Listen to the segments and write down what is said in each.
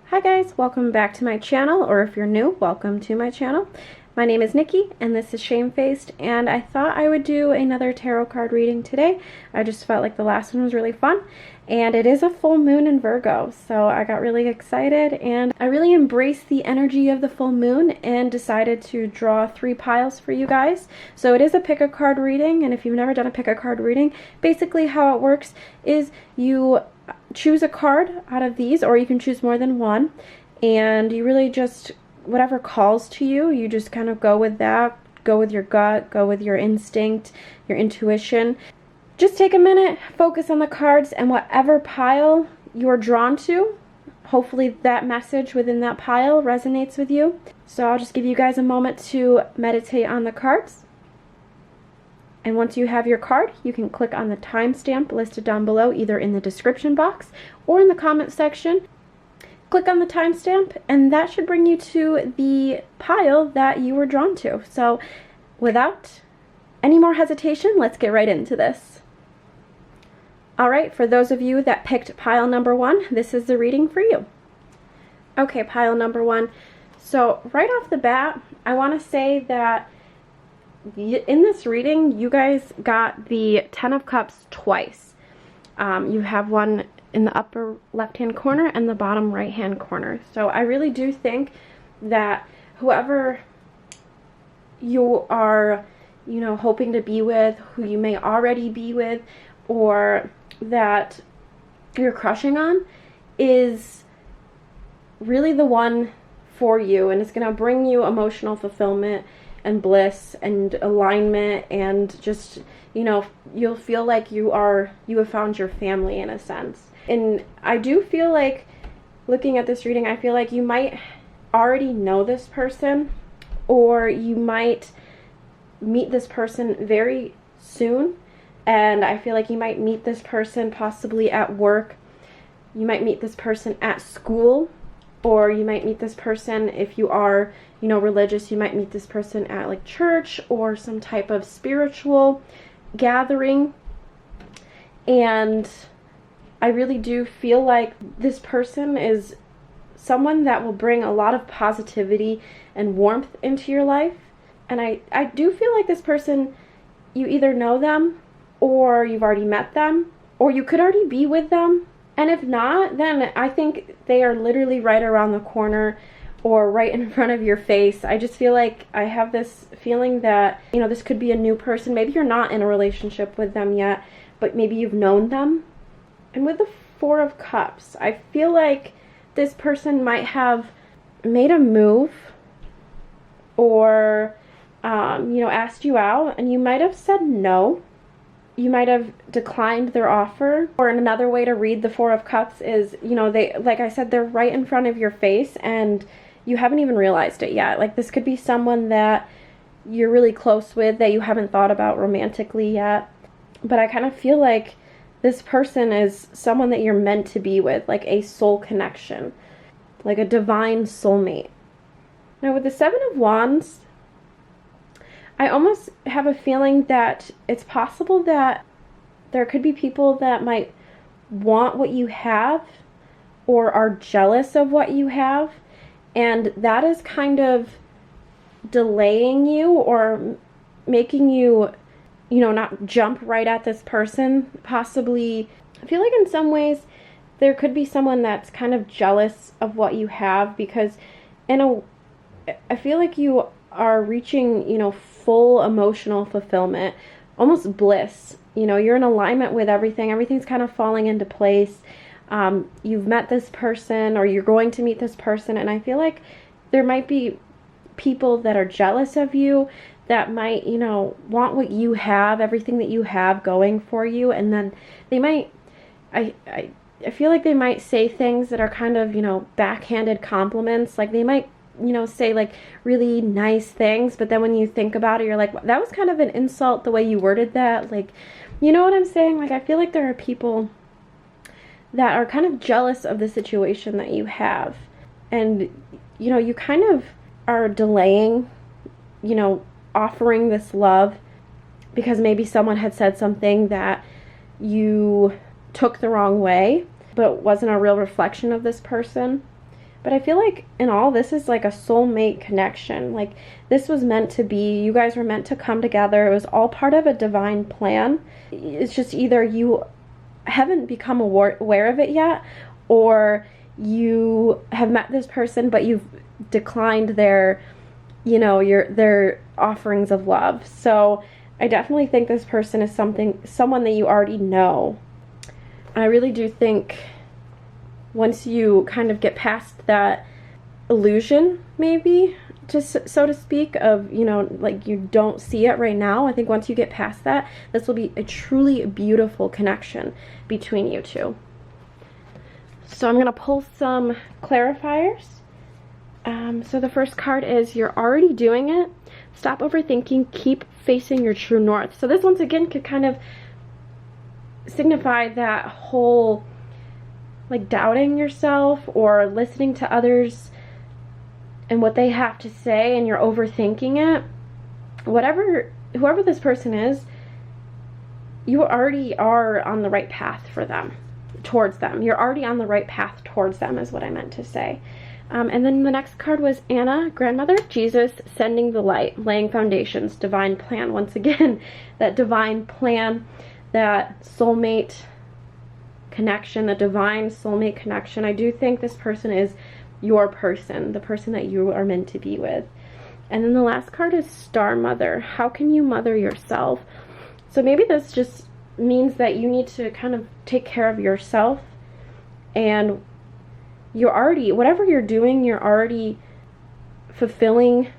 Hi guys, welcome back to my channel, or if you're new, welcome to my channel. My name is Nikki and this is Shamefaced, and I thought I would do another tarot card reading today. I just felt like the last one was really fun, and it is a full moon in Virgo, so I got really excited and I really embraced the energy of the full moon and decided to draw 3 piles for you guys. So it is a pick a card reading, and if you've never done a pick a card reading, basically how it works is you choose a card out of these, or you can choose more than one, and you really just, whatever calls to you, you just kind of go with that, go with your gut, go with your instinct, your intuition. Just take a minute, focus on the cards, and whatever pile you're drawn to, hopefully that message within that pile resonates with you. So I'll just give you guys a moment to meditate on the cards. And once you have your card, you can click on the timestamp listed down below, either in the description box or in the comment section. Click on the timestamp, and that should bring you to the pile that you were drawn to. So without any more hesitation, let's get right into this. Alright, for those of you that picked pile number 1, this is the reading for you. Okay, pile number 1. So right off the bat, I want to say that in this reading, you guys got the 10 of Cups twice. You have one in the upper left-hand corner and the bottom right-hand corner. So I really do think that whoever you are, hoping to be with, who you may already be with, or that you're crushing on, is really the one for you, and it's going to bring you emotional fulfillment and bliss and alignment, and just, you'll feel like you have found your family in a sense. And I do feel like, looking at this reading, I feel like you might already know this person, or you might meet this person very soon. And I feel like you might meet this person possibly at work, you might meet this person at school, or you might meet this person, if you are, religious, you might meet this person at like church or some type of spiritual gathering. And I really do feel like this person is someone that will bring a lot of positivity and warmth into your life. And I do feel like this person, you either know them, or you've already met them, or you could already be with them. And if not, then I think they are literally right around the corner or right in front of your face. I just feel like I have this feeling that, this could be a new person. Maybe you're not in a relationship with them yet, but maybe you've known them. And with the 4 of Cups, I feel like this person might have made a move, or, asked you out, and you might have said no. You might have declined their offer. Or another way to read the 4 of Cups is, they, like I said, they're right in front of your face and you haven't even realized it yet. Like, this could be someone that you're really close with that you haven't thought about romantically yet. But I kind of feel like this person is someone that you're meant to be with, like a soul connection, like a divine soulmate. Now with the 7 of Wands, I almost have a feeling that it's possible that there could be people that might want what you have or are jealous of what you have, and that is kind of delaying you or making you, not jump right at this person. Possibly, I feel like in some ways there could be someone that's kind of jealous of what you have, because I feel like you are reaching, full emotional fulfillment, almost bliss. You're in alignment with everything. Everything's kind of falling into place. You've met this person, or you're going to meet this person, and I feel like there might be people that are jealous of you, that might, want what you have, everything that you have going for you, and then they might, I feel like they might say things that are kind of, backhanded compliments. Like, they might, say like really nice things, but then when you think about it, you're like, that was kind of an insult the way you worded that. Like, you know what I'm saying? Like, I feel like there are people that are kind of jealous of the situation that you have, and you kind of are delaying, offering this love, because maybe someone had said something that you took the wrong way, but wasn't a real reflection of this person. But I feel like in all this is like a soulmate connection. Like this was meant to be. You guys were meant to come together. It was all part of a divine plan. It's just either you haven't become aware of it yet, or you have met this person but you've declined their, you know, their offerings of love. So I definitely think this person is someone that you already know. I really do think once you kind of get past that illusion, maybe, just so to speak, of, you know, like you don't see it right now, I think once you get past that, this will be a truly beautiful connection between you two. So I'm going to pull some clarifiers. So the first card is, you're already doing it. Stop overthinking. Keep facing your true north. So this once again could kind of signify that whole like doubting yourself or listening to others and what they have to say, and you're overthinking it. Whoever this person is, you already are on the right path for them, towards them. You're already on the right path towards them is what I meant to say. And then the next card was Anna, grandmother, Jesus, sending the light, laying foundations, divine plan. Once again, that divine plan, that soulmate connection, the divine soulmate connection. I do think this person is your person, the person that you are meant to be with. And then the last card is Star Mother. How can you mother yourself? So maybe this just means that you need to kind of take care of yourself, and you're already, whatever you're doing, you're already fulfilling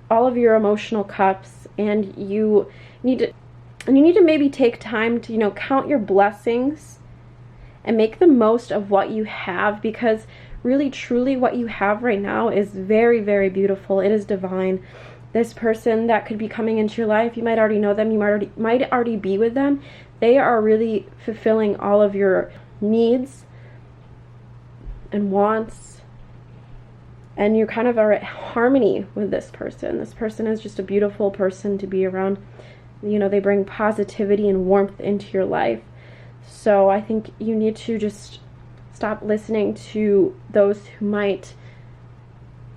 all of your emotional cups, and you need to maybe take time to, you know, count your blessings and make the most of what you have, because really truly what you have right now is very, very beautiful. It is divine. This person that could be coming into your life, you might already know them, you might already be with them. They are really fulfilling all of your needs and wants, and you kind of are at harmony with this person. This person is just a beautiful person to be around. You know, they bring positivity and warmth into your life. So I think you need to just stop listening to those who might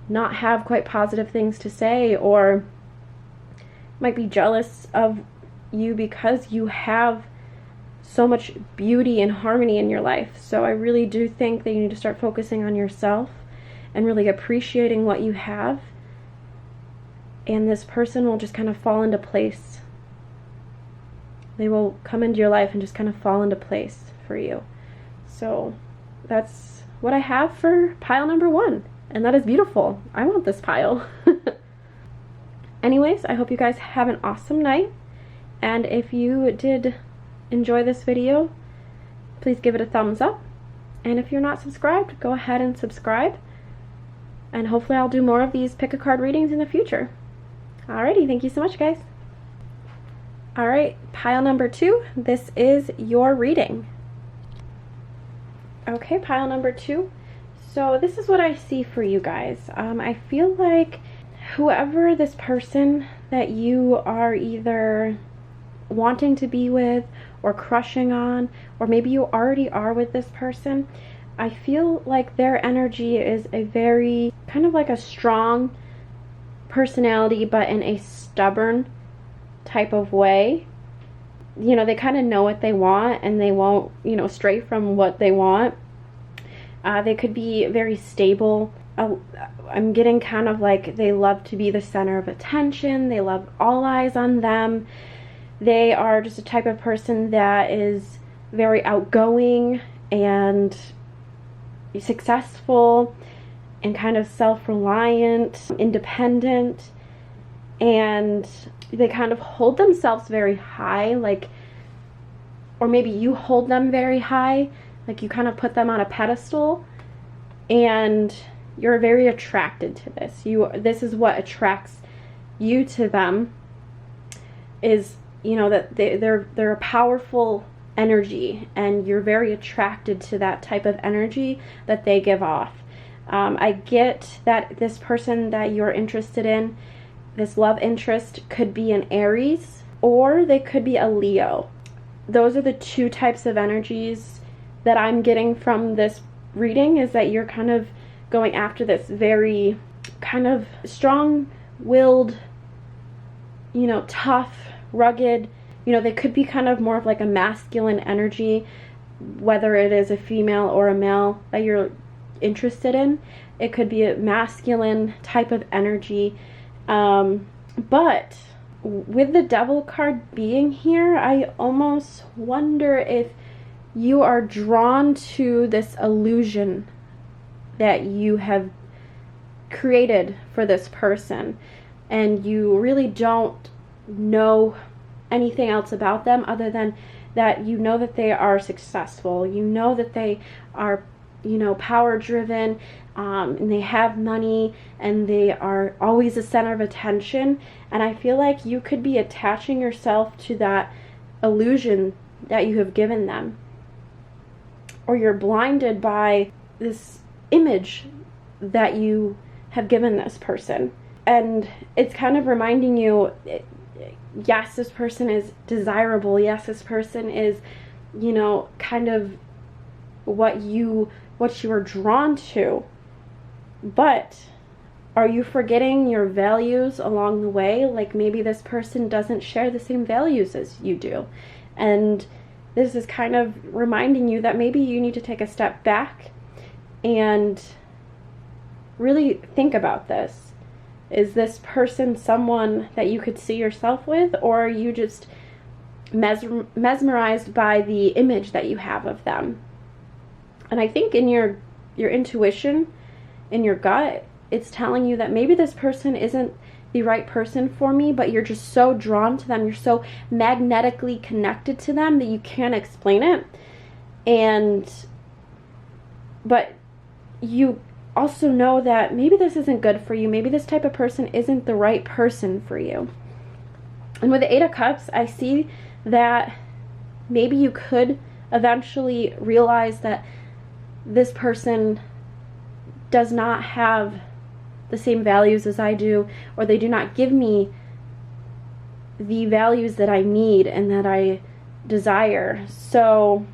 not have quite positive things to say, or might be jealous of you because you have so much beauty and harmony in your life. So I really do think that you need to start focusing on yourself and really appreciating what you have, and this person will just kind of fall into place. They will come into your life and just kind of fall into place for you. So that's what I have for pile number 1, and that is beautiful. I want this pile. Anyways, I hope you guys have an awesome night, and if you did enjoy this video, please give it a thumbs up, and if you're not subscribed, go ahead and subscribe, and hopefully I'll do more of these pick a card readings in the future. Alrighty, thank you so much, guys. Alright, pile number 2, this is your reading. Okay, pile number 2. So this is what I see for you guys. I feel like whoever this person that you are either wanting to be with or crushing on, or maybe you already are with this person, I feel like their energy is a very kind of like a strong personality, but in a stubborn type of way. You know, they kind of know what they want, and they won't, you know, stray from what they want. They could be very stable. I'm getting kind of like they love to be the center of attention. They love all eyes on them. They are just a type of person that is very outgoing and successful and kind of self-reliant, independent, and they kind of hold themselves very high, like, or maybe you hold them very high, like you kind of put them on a pedestal, and you're very attracted to this. This is what attracts you to them, is, you know, that they're a powerful energy, and you're very attracted to that type of energy that they give off. I get that this person that you're interested in, this love interest, could be an Aries, or they could be a Leo. Those are the two types of energies that I'm getting from this reading, is that you're kind of going after this very kind of strong-willed, you know, tough, rugged, you know, they could be kind of more of like a masculine energy, whether it is a female or a male that you're interested in. It could be a masculine type of energy. But with the Devil card being here, I almost wonder if you are drawn to this illusion that you have created for this person, and you really don't know anything else about them other than that you know that they are successful, you know that they are, you know, power driven, and they have money, and they are always the center of attention. And I feel like you could be attaching yourself to that illusion that you have given them, or you're blinded by this image that you have given this person. And it's kind of reminding you, yes, this person is desirable, yes, this person is, you know, kind of what you are drawn to, but are you forgetting your values along the way? Like maybe this person doesn't share the same values as you do, and this is kind of reminding you that maybe you need to take a step back and really think about this. Is this person someone that you could see yourself with, or are you just mesmerized by the image that you have of them? And I think in your intuition, in your gut, it's telling you that maybe this person isn't the right person for me, but you're just so drawn to them, you're so magnetically connected to them that you can't explain it. But you also know that maybe this isn't good for you. Maybe this type of person isn't the right person for you. And with the Eight of Cups, I see that maybe you could eventually realize that this person does not have the same values as I do, or they do not give me the values that I need and that I desire. So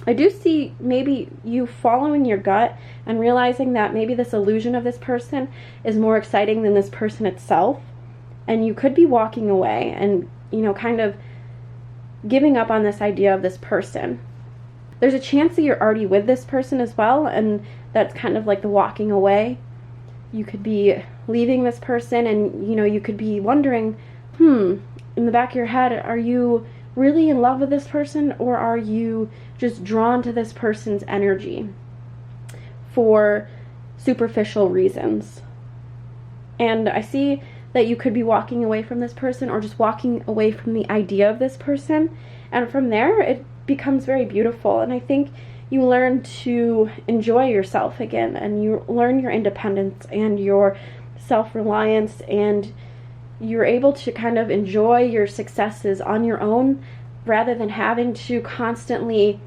I do see maybe you following your gut and realizing that maybe this illusion of this person is more exciting than this person itself. And you could be walking away and, you know, kind of giving up on this idea of this person. There's a chance that you're already with this person as well, and that's kind of like the walking away. You could be leaving this person, and, you know, you could be wondering, in the back of your head, are you really in love with this person, or are you just drawn to this person's energy for superficial reasons? And I see that you could be walking away from this person, or just walking away from the idea of this person, and from there it becomes very beautiful. And I think you learn to enjoy yourself again, and you learn your independence and your self-reliance, and you're able to kind of enjoy your successes on your own, rather than having to constantly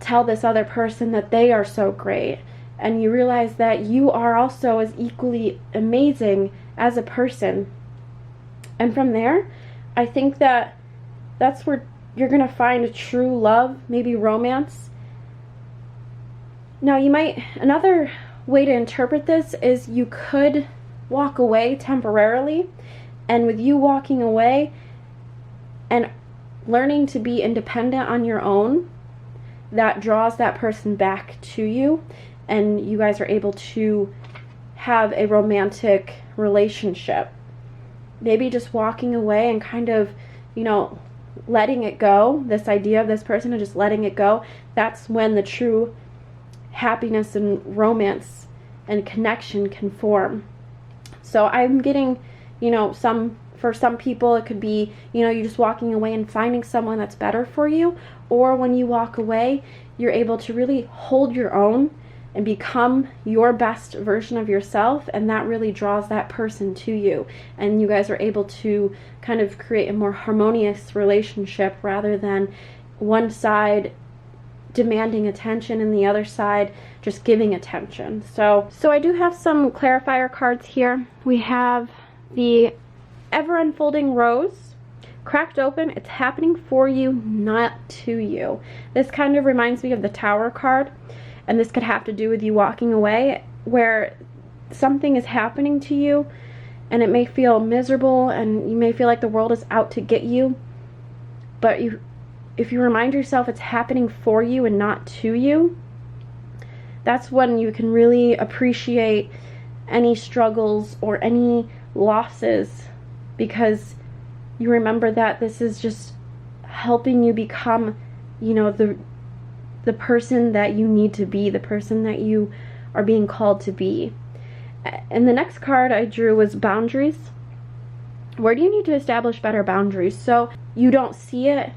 tell this other person that they are so great. And you realize that you are also as equally amazing as a person. And from there, I think that that's where you're going to find a true love, maybe romance. Now, another way to interpret this is you could walk away temporarily, and with you walking away and learning to be independent on your own, that draws that person back to you, and you guys are able to have a romantic relationship. Maybe just walking away and kind of, you know, letting it go, this idea of this person, and just letting it go. That's when the true happiness and romance and connection can form. So I'm getting, you know, for some people it could be, you know, you're just walking away and finding someone that's better for you, or when you walk away, you're able to really hold your own and become your best version of yourself, and that really draws that person to you, and you guys are able to kind of create a more harmonious relationship, rather than one side demanding attention and the other side just giving attention. So I do have some clarifier cards here. We have the Ever Unfolding Rose, cracked open. It's happening for you, not to you. This kind of reminds me of the Tower card. and this could have to do with you walking away, where something is happening to you and it may feel miserable and you may feel like the world is out to get you, but if you remind yourself it's happening for you and not to you, that's when you can really appreciate any struggles or any losses, because you remember that this is just helping you become, you know, the person that you need to be, the person that you are being called to be. And the next card I drew was boundaries. Where do you need to establish better boundaries? So you don't see it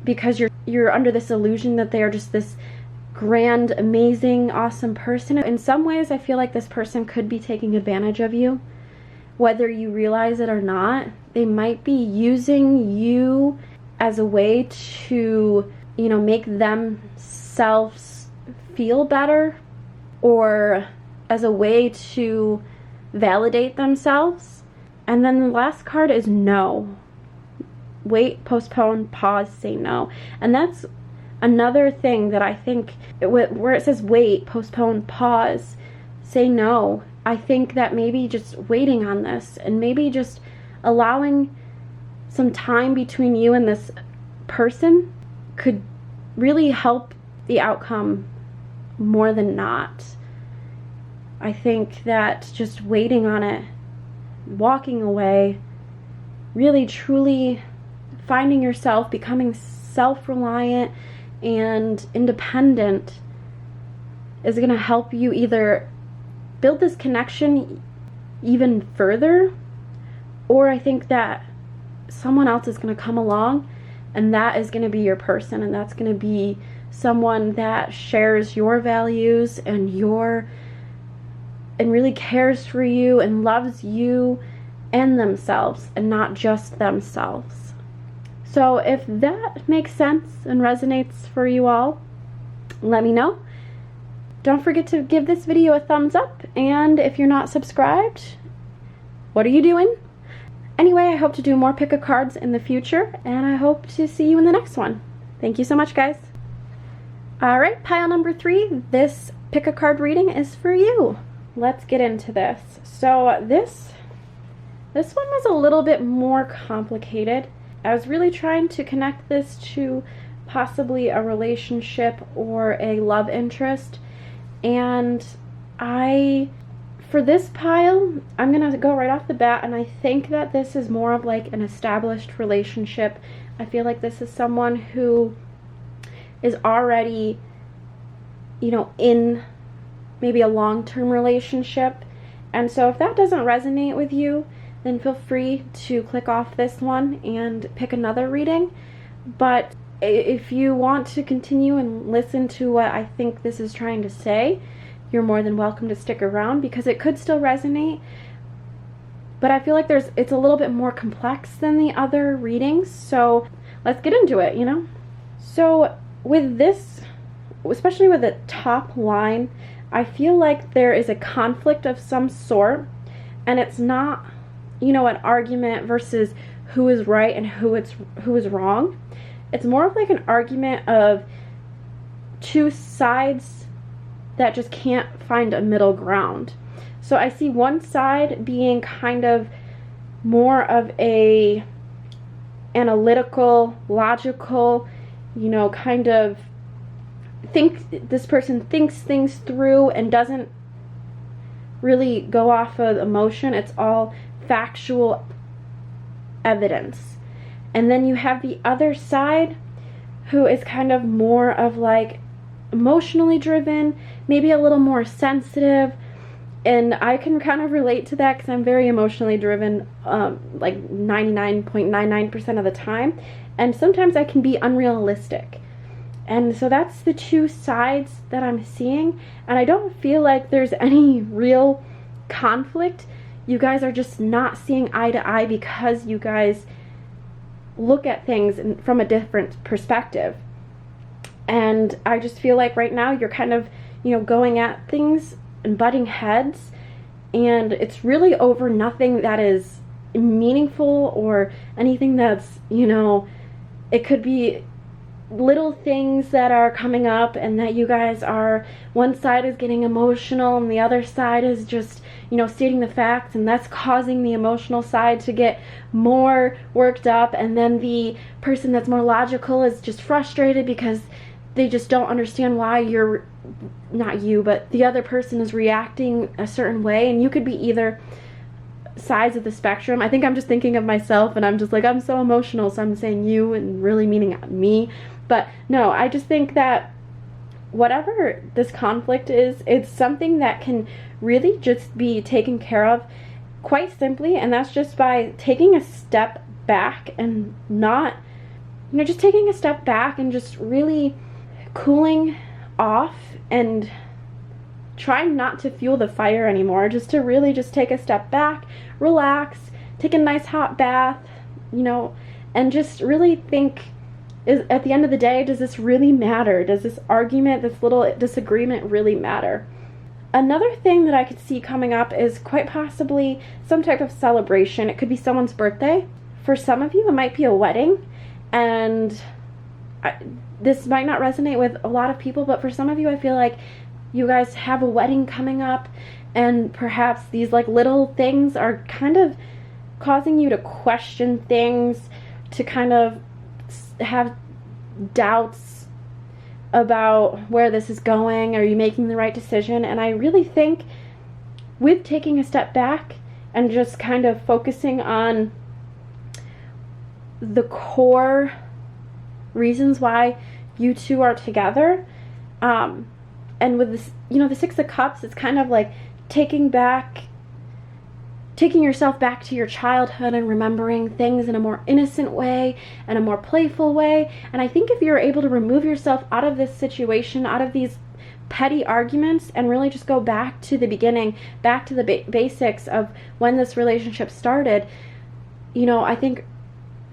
because you're under this illusion that they are just this grand, amazing, awesome person. In some ways, I feel like this person could be taking advantage of you, whether you realize it or not. They might be using you as a way to, you know, make themselves feel better, or as a way to validate themselves. And then the last card is no. Wait, postpone, pause, say no. And that's another thing that I think, where it says wait, postpone, pause, say no. I think that maybe just waiting on this and maybe just allowing some time between you and this person could really help the outcome more than not. I think that just waiting on it, walking away, really truly finding yourself, becoming self-reliant and independent is going to help you either build this connection even further, or I think that someone else is going to come along and that is going to be your person, and that's going to be someone that shares your values and really cares for you and loves you and themselves and not just themselves. So if that makes sense and resonates for you all, let me know. Don't forget to give this video a thumbs up, and if you're not subscribed, what are you doing? Anyway, I hope to do more pick a cards in the future, and I hope to see you in the next one. Thank you so much, guys. Alright, pile number 3, this pick a card reading is for you. Let's get into this. So this one was a little bit more complicated. I was really trying to connect this to possibly a relationship or a love interest, and for this pile, I'm gonna go right off the bat, and I think that this is more of like an established relationship. I feel like this is someone who is already, you know, in maybe a long-term relationship. And so if that doesn't resonate with you, then feel free to click off this one and pick another reading. But if you want to continue and listen to what I think this is trying to say, you're more than welcome to stick around, because it could still resonate. But I feel like it's a little bit more complex than the other readings, so let's get into it, you know? So with this, especially with the top line, I feel like there is a conflict of some sort, and it's not, you know, an argument versus who is right and who is wrong. It's more of like an argument of two sides that just can't find a middle ground. So I see one side being kind of more of a analytical, logical, you know, kind of this person thinks things through and doesn't really go off of emotion. It's all factual evidence. And then you have the other side who is kind of more of like emotionally driven, maybe a little more sensitive. And I can kind of relate to that because I'm very emotionally driven, like 99.99% of the time. And sometimes I can be unrealistic. And so that's the two sides that I'm seeing. And I don't feel like there's any real conflict. You guys are just not seeing eye to eye because you guys look at things from a different perspective. And I just feel like right now you're kind of, you know, going at things and butting heads, and it's really over nothing that is meaningful or anything that's, you know, it could be little things that are coming up, and that you guys are, one side is getting emotional and the other side is just, you know, stating the facts, and that's causing the emotional side to get more worked up, and then the person that's more logical is just frustrated because they just don't understand why you're, not you, but the other person is reacting a certain way. And you could be either sides of the spectrum. I think I'm just thinking of myself, and I'm just like, I'm so emotional, so I'm saying you and really meaning me. But no, I just think that whatever this conflict is, it's something that can really just be taken care of quite simply, and that's just by taking a step back and not, you know, just taking a step back and just really cooling off and trying not to fuel the fire anymore, just to really just take a step back, relax, take a nice hot bath, you know, and just really think, is, at the end of the day, does this really matter? Does this argument, this little disagreement really matter? Another thing that I could see coming up is quite possibly some type of celebration. It could be someone's birthday. For some of you, it might be a wedding, and this might not resonate with a lot of people, but for some of you, I feel like you guys have a wedding coming up, and perhaps these like little things are kind of causing you to question things, to kind of have doubts about where this is going. Are you making the right decision? And I really think with taking a step back and just kind of focusing on the core reasons why you two are together, and with this, you know, the Six of Cups, it's kind of like taking yourself back to your childhood and remembering things in a more innocent way and a more playful way. And I think if you're able to remove yourself out of this situation, out of these petty arguments, and really just go back to the beginning, back to the basics of when this relationship started, you know, I think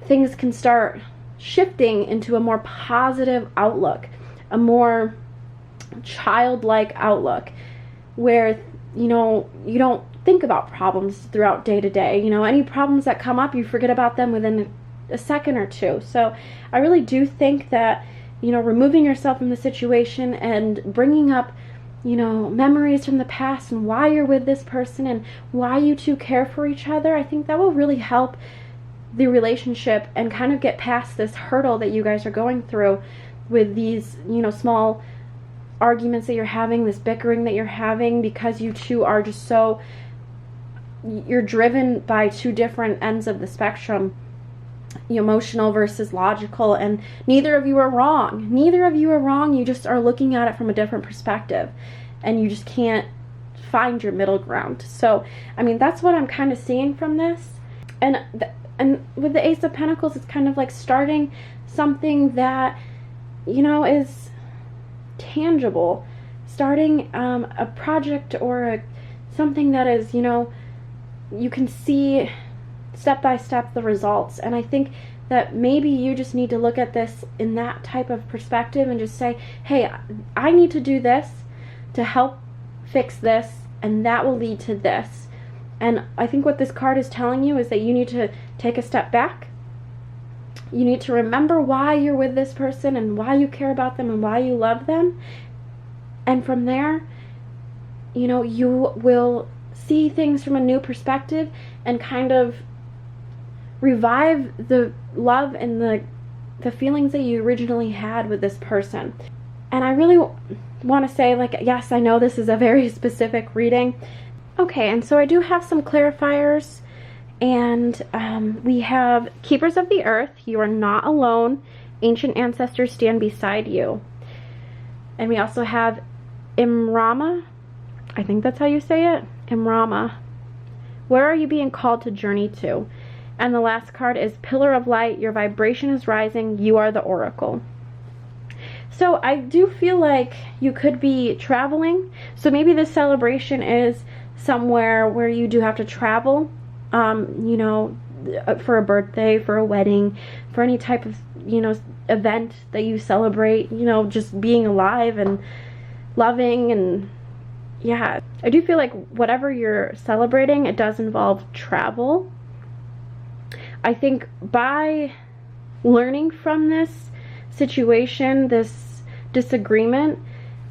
things can start shifting into a more positive outlook, a more childlike outlook, where, you know, you don't think about problems throughout day to day. You know, any problems that come up, you forget about them within a second or two. So I really do think that, you know, removing yourself from the situation and bringing up, you know, memories from the past and why you're with this person and why you two care for each other, I think that will really help the relationship and kind of get past this hurdle that you guys are going through with these, you know, small arguments that you're having, this bickering that you're having, because you two are just so, you're driven by two different ends of the spectrum, emotional versus logical, and neither of you are wrong. Neither of you are wrong. You just are looking at it from a different perspective, and you just can't find your middle ground. So, I mean, that's what I'm kind of seeing from this. And with the Ace of Pentacles, it's kind of like starting something that, you know, is tangible, starting a project or something that is, you know, you can see step by step the results. And I think that maybe you just need to look at this in that type of perspective and just say, hey, I need to do this to help fix this, and that will lead to this. And I think what this card is telling you is that you need to take a step back. You need to remember why you're with this person and why you care about them and why you love them. And from there, you know, you will see things from a new perspective and kind of revive the love and the feelings that you originally had with this person. And I really want to say, like, yes, I know this is a very specific reading. Okay, and so I do have some clarifiers, and we have Keepers of the Earth, you are not alone, ancient ancestors stand beside you. And we also have Imrama, I think that's how you say it, Imrama, where are you being called to journey to? And the last card is Pillar of Light, your vibration is rising, you are the Oracle. So I do feel like you could be traveling, so maybe this celebration is somewhere where you do have to travel, you know, for a birthday, for a wedding, for any type of, you know, event that you celebrate, you know, just being alive and loving. And yeah, I do feel like whatever you're celebrating, it does involve travel. I think by learning from this situation, this disagreement,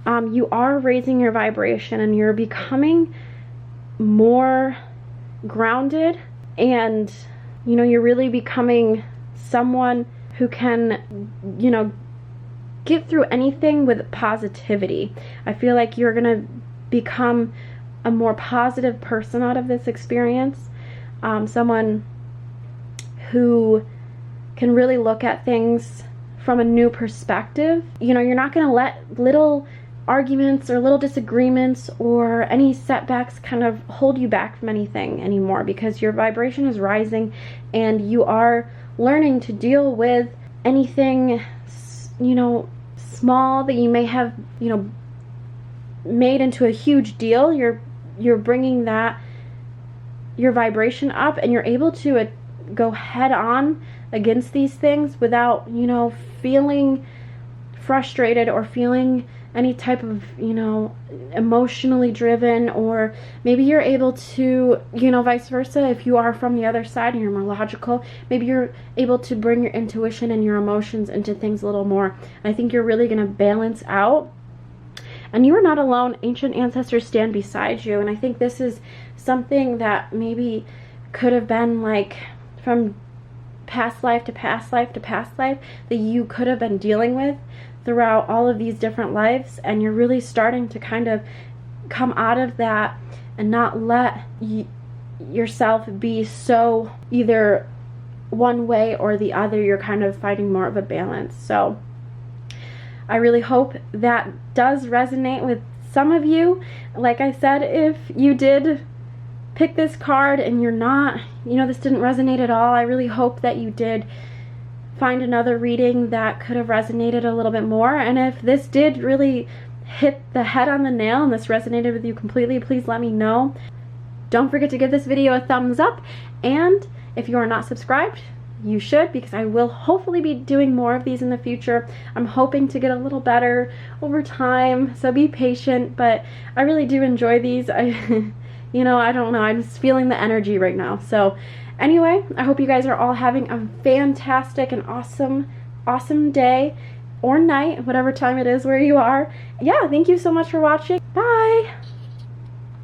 you are raising your vibration and you're becoming more grounded, and you know, you're really becoming someone who can, you know, get through anything with positivity. I feel like you're gonna become a more positive person out of this experience, someone who can really look at things from a new perspective. You know, you're not gonna let little arguments or little disagreements or any setbacks kind of hold you back from anything anymore, because your vibration is rising and you are learning to deal with anything, you know, small that you may have, you know, made into a huge deal. You're bringing that, your vibration up, and you're able to go head on against these things without, you know, feeling frustrated or feeling any type of, you know, emotionally driven. Or maybe you're able to, you know, vice versa, if you are from the other side and you're more logical, maybe you're able to bring your intuition and your emotions into things a little more. I think you're really going to balance out, and you are not alone. Ancient ancestors stand beside you, and I think this is something that maybe could have been like from past life to past life to past life that you could have been dealing with throughout all of these different lives, and you're really starting to kind of come out of that and not let yourself be so either one way or the other. You're kind of finding more of a balance. So I really hope that does resonate with some of you. Like I said, if you did pick this card and you're not, you know, this didn't resonate at all, I really hope that you did find another reading that could have resonated a little bit more. And if this did really hit the head on the nail and this resonated with you completely, please let me know. Don't forget to give this video a thumbs up, and if you are not subscribed, you should, because I will hopefully be doing more of these in the future. I'm hoping to get a little better over time, so be patient, but I really do enjoy these. You know, I don't know, I'm just feeling the energy right now. So anyway, I hope you guys are all having a fantastic and awesome day or night, whatever time it is where you are. Yeah, thank you so much for watching. Bye!